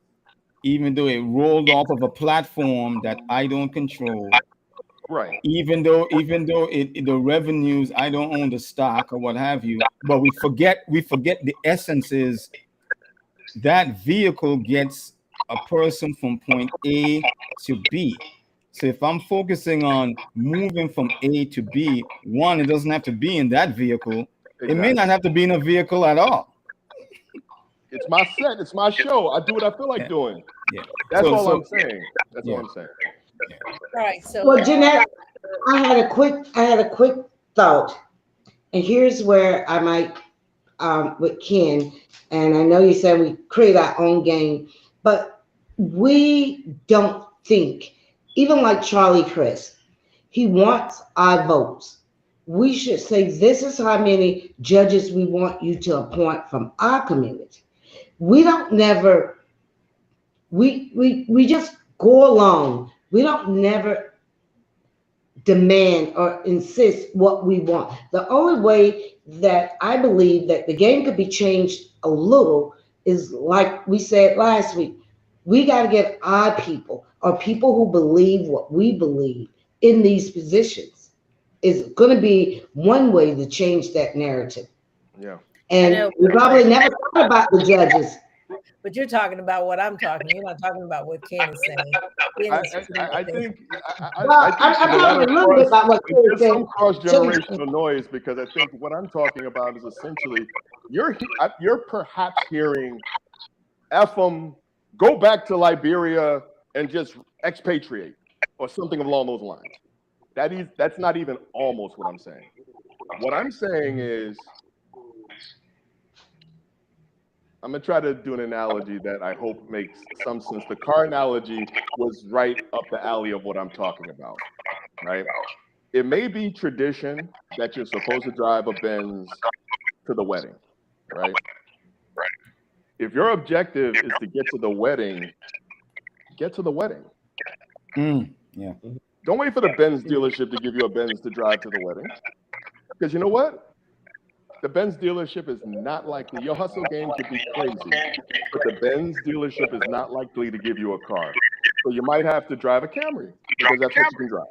[SPEAKER 4] even though it rolled off of a platform that I don't control.
[SPEAKER 2] Right.
[SPEAKER 4] Even though the revenues, I don't own the stock or what have you, but we forget the essence is that vehicle gets a person from point A to B. So if I'm focusing on moving from A to B, one, it doesn't have to be in that vehicle.
[SPEAKER 2] Exactly.
[SPEAKER 4] It may not have to be in a vehicle at all.
[SPEAKER 2] It's my set. It's my show. I do what I feel like doing.
[SPEAKER 4] Yeah.
[SPEAKER 2] That's all I'm saying. That's all I'm saying.
[SPEAKER 1] All right. So
[SPEAKER 3] Well, Jeanette, I had a quick thought, and here's where I might with Ken, and I know you said we create our own game, but we don't think, even like Charlie Crist, he wants our votes. We should say, this is how many judges we want you to appoint from our community. We don't never, we just go along. We don't never demand or insist what we want. The only way that I believe that the game could be changed a little is, like we said last week, we got to get our people, or people who believe what we believe, in these positions. Is going to be one way to change that narrative.
[SPEAKER 2] Yeah.
[SPEAKER 3] And we probably never thought about the judges.
[SPEAKER 1] But you're talking about what I'm talking. You're not talking about what Ken is saying.
[SPEAKER 2] I think
[SPEAKER 3] I'm talking a little bit about what Ken is
[SPEAKER 2] there's
[SPEAKER 3] saying.
[SPEAKER 2] some cross-generational noise, because I think what I'm talking about is essentially you're perhaps hearing F them, go back to Liberia and just expatriate or something along those lines. That's not even almost what I'm saying. What I'm saying is, I'm gonna try to do an analogy that I hope makes some sense. The car analogy was right up the alley of what I'm talking about, right? It may be tradition that you're supposed to drive a Benz to the wedding, right? If your objective is to get to the wedding, get to the wedding.
[SPEAKER 4] Yeah.
[SPEAKER 2] Don't wait for the Benz dealership to give you a Benz to drive to the wedding. Because you know what? The Benz dealership is not likely. Your hustle game could be crazy, but the Benz dealership is not likely to give you a car. So you might have to drive a Camry, because that's what you can drive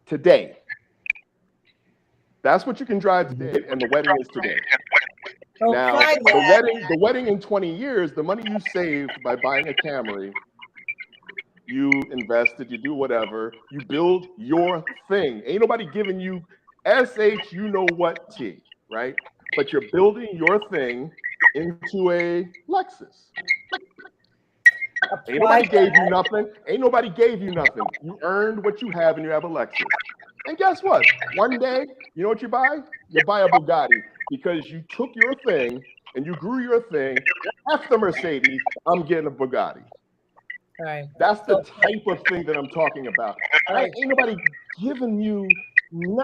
[SPEAKER 2] today. That's what you can drive today, and the wedding is today. Now, the wedding in 20 years, the money you saved by buying a Camry you invested, you do whatever, you build your thing. Ain't nobody giving you SH, you know what T, right? But you're building your thing into a Lexus. Ain't nobody gave you nothing. Ain't nobody gave you nothing. You earned what you have and you have a Lexus. And guess what? One day, you know what you buy? You buy a Bugatti because you took your thing and you grew your thing. F the Mercedes, I'm getting a Bugatti.
[SPEAKER 1] Right.
[SPEAKER 2] That's the type of thing that I'm talking about. Ain't nobody giving you,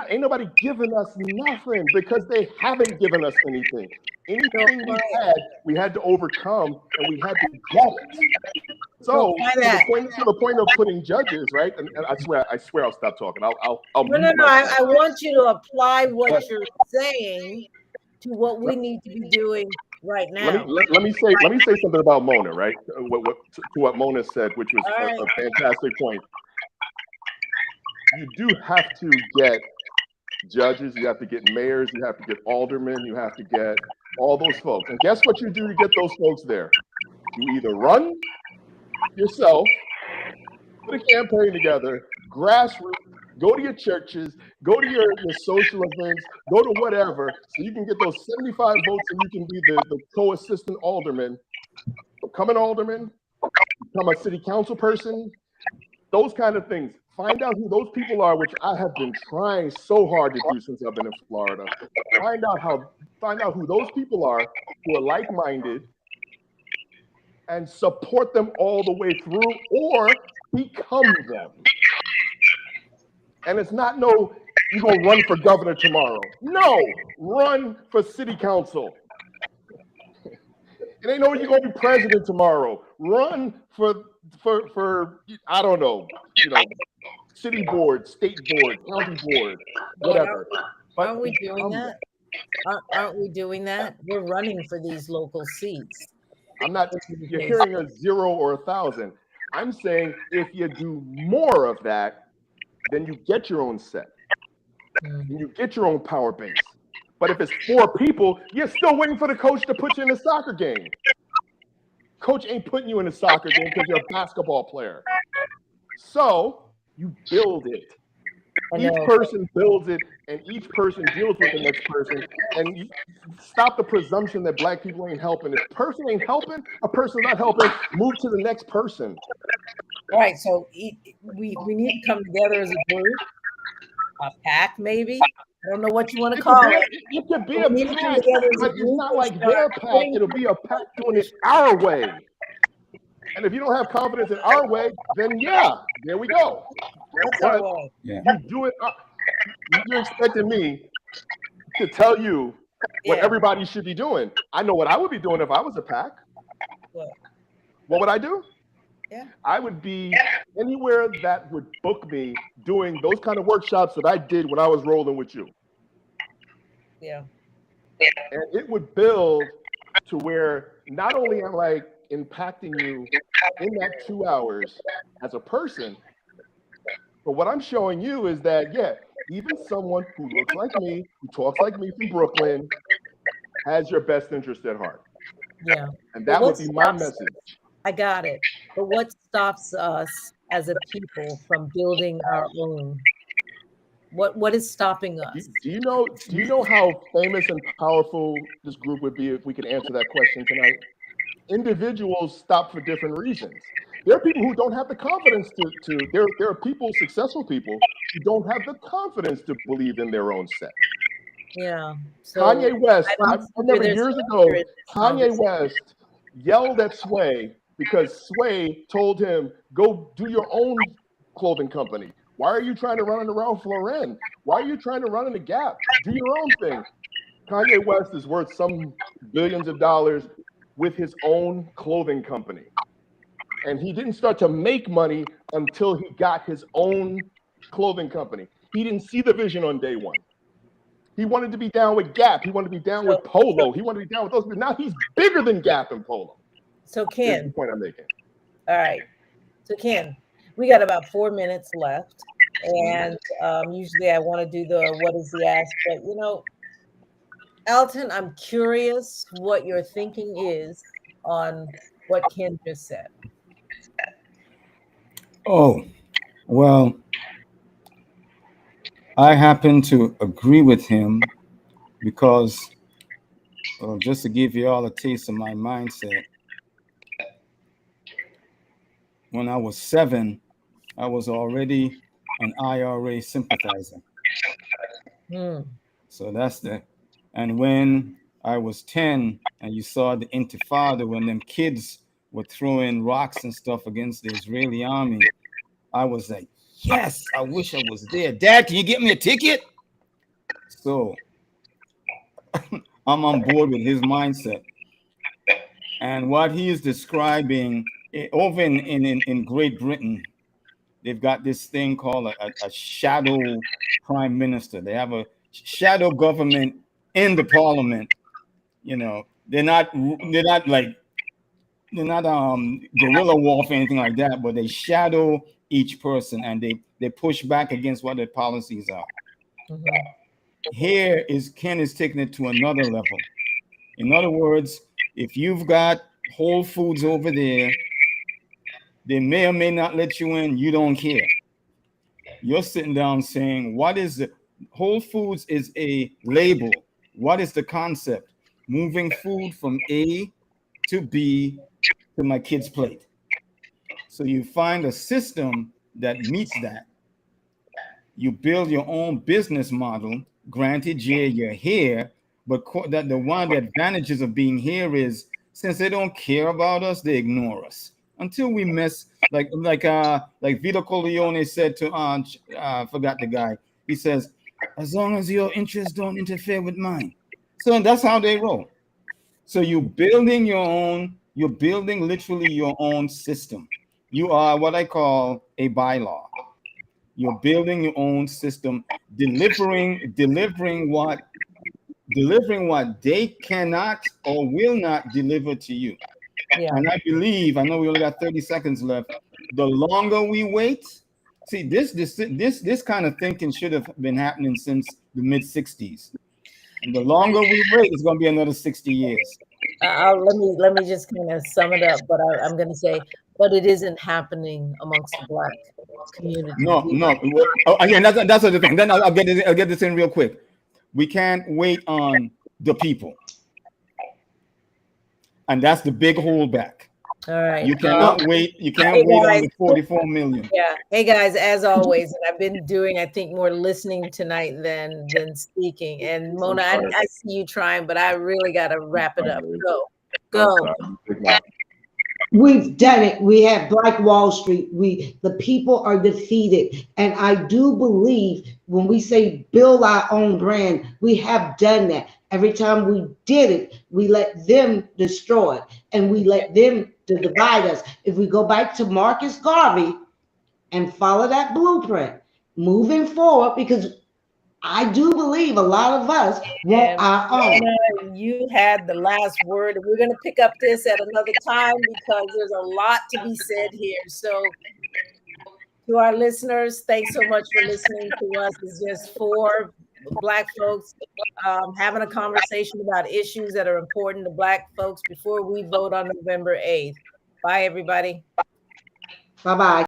[SPEAKER 2] ain't nobody giving us nothing because they haven't given us anything. Anything we had to overcome and we had to get it. So to the point of putting judges, right? And I swear I'll stop talking. I'll
[SPEAKER 1] No. I want you to apply what you're saying to what we need to be doing right now.
[SPEAKER 2] Let me say something about Mona, right? To what Mona said, which was a fantastic point. You do have to get judges, you have to get mayors, you have to get aldermen, you have to get all those folks. And guess what you do to get those folks there? You either run yourself, put a campaign together, grassroots, go to your churches, go to your social events, go to whatever, so you can get those 75 votes and you can be the co-assistant alderman, become an alderman, become a city council person, those kind of things. Find out who those people are, which I have been trying so hard to do since I've been in Florida. Find out who those people are who are like-minded and support them all the way through or become them. And it's not you're going to run for governor tomorrow. No, run for city council. It ain't you're going to be president tomorrow. Run for I don't know, city board, state board, county board, whatever.
[SPEAKER 1] Aren't we doing that? Aren't we doing that? We're running for these local seats.
[SPEAKER 2] I'm not, you're hearing a 0 or 1,000. I'm saying if you do more of that, then you get your own set. And you get your own power base. But if it's 4 people, you're still waiting for the coach to put you in a soccer game. Coach ain't putting you in a soccer game because you're a basketball player. So you build it. Each person builds it, and each person deals with the next person. And you stop the presumption that Black people ain't helping. If a person ain't helping, a person not helping, move to the next person.
[SPEAKER 1] All right, so we need to come together as a group, a pack maybe. I don't know what you want to call it.
[SPEAKER 2] It could be a pack, but it's not like their pack. It'll be a pack doing it our way. And if you don't have confidence in our way, then there we go.
[SPEAKER 1] What's our way?
[SPEAKER 2] You do it. You're expecting me to tell you what everybody should be doing. I know what I would be doing if I was a pack. What would I do? I would be anywhere that would book me doing those kind of workshops that I did when I was rolling with you.
[SPEAKER 1] Yeah.
[SPEAKER 2] And it would build to where not only am I impacting you in that 2 hours as a person, but what I'm showing you is that, even someone who looks like me, who talks like me from Brooklyn, has your best interest at heart.
[SPEAKER 1] Yeah.
[SPEAKER 2] And that would be my message.
[SPEAKER 1] I got it. But what stops us as a people from building our own? What is stopping us?
[SPEAKER 2] Do you know how famous and powerful this group would be if we could answer that question tonight? Individuals stop for different reasons. There are people who don't have the confidence there are people, successful people, who don't have the confidence to believe in their own set.
[SPEAKER 1] Yeah. So
[SPEAKER 2] Kanye West, I remember years ago, Kanye West yelled at Sway because Sway told him, go do your own clothing company. Why are you trying to run around Lauren? Why are you trying to run in the Gap? Do your own thing. Kanye West is worth some billions of dollars with his own clothing company. And he didn't start to make money until he got his own clothing company. He didn't see the vision on day one. He wanted to be down with Gap. He wanted to be down with Polo. He wanted to be down with those. But now he's bigger than Gap and Polo.
[SPEAKER 1] So Ken,
[SPEAKER 2] that's the point I'm making.
[SPEAKER 1] All right. So Ken, we got about 4 minutes left. And usually I want to do the what is the ask, but Alton, I'm curious what your thinking is on what Ken just said.
[SPEAKER 4] Oh, well, I happen to agree with him because, just to give you all a taste of my mindset, when I was 7, I was already an IRA sympathizer.
[SPEAKER 1] Hmm.
[SPEAKER 4] So that's the, and when I was 10 and you saw the Intifada, when them kids were throwing rocks and stuff against the Israeli army, I was like, yes, I wish I was there. Dad, can you get me a ticket? So I'm on board with his mindset. And what he is describing over in Great Britain, they've got this thing called a shadow prime minister. They have a shadow government in the parliament. You know, they're not like they're not guerrilla warfare or anything like that, but they shadow each person and they push back against what their policies are.
[SPEAKER 1] Mhm.
[SPEAKER 4] Here is Ken is taking it to another level. In other words, if you've got Whole Foods over there, they may or may not let you in. You don't care. You're sitting down saying, what is the Whole Foods is a label. What is the concept? Moving food from A to B to my kid's plate. So you find a system that meets that. You build your own business model. Granted, yeah, you're here, but that one of the advantages of being here is since they don't care about us, they ignore us until we mess. Like Vito Corleone said to I forgot the guy. He says, as long as your interests don't interfere with mine. So that's how they roll. So you're building literally your own system. You are what I call a bylaw. You're building your own system, delivering what they cannot or will not deliver to you.
[SPEAKER 1] Yeah.
[SPEAKER 4] And I believe, I know we only got 30 seconds left. The longer we wait, see this kind of thinking should have been happening since the mid 60s. And the longer we wait, it's going to be another 60 years.
[SPEAKER 1] Let me just kind of sum it up, but I'm going to say, but it isn't happening amongst the Black community.
[SPEAKER 4] No. Oh, again, that's the thing. Then I'll get this in real quick. We can't wait on the people, and that's the big holdback.
[SPEAKER 1] All right.
[SPEAKER 4] You cannot wait. You can't
[SPEAKER 1] Hey,
[SPEAKER 4] wait on
[SPEAKER 1] guys.
[SPEAKER 4] the 44 million.
[SPEAKER 1] Yeah. Hey guys, as always, and I've been doing, I think, more listening tonight than speaking. And Mona, I see you trying, but I really got to wrap it up. Go.
[SPEAKER 3] We've done it. We have Black Wall Street. The people are defeated. And I do believe when we say build our own brand, we have done that. Every time we did it, we let them destroy it and we let them to divide us. If we go back to Marcus Garvey and follow that blueprint moving forward, because I do believe a lot of us want our own.
[SPEAKER 1] You had the last word. We're going to pick up this at another time because there's a lot to be said here. So to our listeners, thanks so much for listening to us. It's just 4 Black folks having a conversation about issues that are important to Black folks before we vote on November 8th. Bye, everybody.
[SPEAKER 3] Bye-bye.